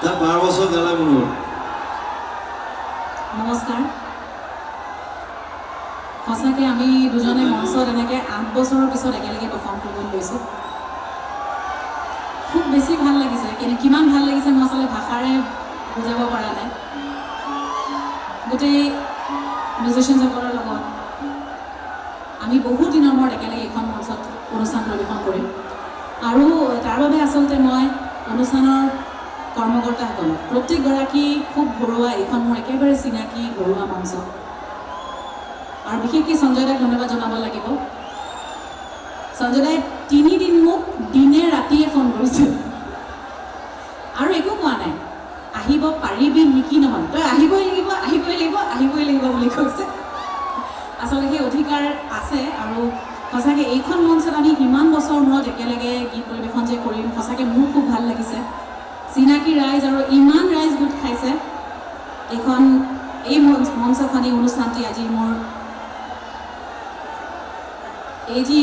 তাৰ 12 বছৰ গেলা মোৰ নমস্কাৰ সঁচাকৈ আমি দুজনে মঞ্চত এনেকৈ 8 বছৰৰ পিছত একেলগে পাৰফৰ্ম কৰিবলৈ লৈছোঁ খুব বেছি ভাল লাগিছে কিন্তু কিমান ভাল লাগিছে মই আচলতে ভাষাৰে বুজাব পৰা নাই গোটেই মিউজিচিয়ানসকলৰ লগত আমি বহুত দিনৰ মূৰত একেলগে এখন মঞ্চত অনুষ্ঠান পৰিৱেশন কৰিম আৰু তাৰ বাবে আচলতে মই অনুষ্ঠানৰ কৰ্মকৰ্তাসকলক প্ৰত্যেকগৰাকী খুব ঘৰুৱা এইখন মোৰ একেবাৰে চিনাকি ঘৰুৱা মঞ্চ আৰু বিশেষকৈ সঞ্জয় দাক ধন্যবাদ জনাব লাগিব সঞ্জয় দাই 3 দিন মোক দিনে ৰাতিয়ে ফোন কৰিছিল আৰু একো কোৱা নাই আহিব পাৰিবি নেকি নহয় তই আহিবই লাগিব বুলি কৈছে আচলতে সেই অধিকাৰ আছে আৰু সঁচাকৈ এইখন মঞ্চত আমি ইমান বছৰ মূৰত একেলগে গীত পৰিৱেশন যে কৰিম সঁচাকৈ মোৰ খুব ভাল লাগিছে চিনাকি ৰাইজ আৰু ইমান ৰাইজ গোট খাইছে এইখন এই মঞ্চখন এই অনুষ্ঠানটি আজি মোৰ এই যি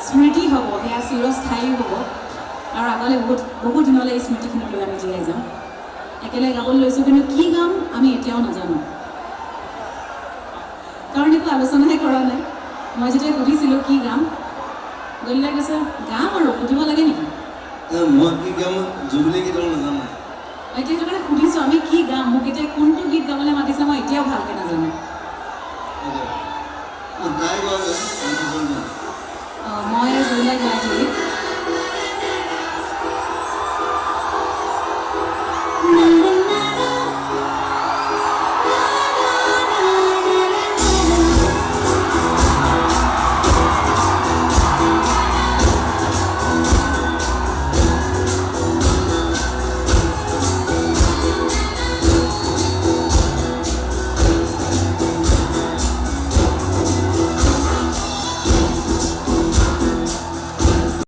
স্মৃতি হ'ব সেয়া চিৰস্থায়ী হ'ব আৰু আগলৈ বহুত দিনলৈ এই স্মৃতিখিনিক লৈ আমি জীয়াই যাম একেলগে গাবলৈ লৈছোঁ কিন্তু কি গাম আমি এতিয়াও নাজানো কাৰণ একো আলোচনাহে কৰা নাই মই যেতিয়া সুধিছিলোঁ কি গাম গলিলাই কৈছে গাম আৰু সুধিব লাগে নেকি মই কি গাম জুবিলি গীতৰ নাজানো এতিয়া সেইটো কাৰণে সুধিছোঁ আমি কি গাম মোক এতিয়া কোনটো গীত গাবলৈ মাতিছে মই এতিয়াও ভালকৈ নাজানো তাই গাওঁ মই জুবিলাই গাই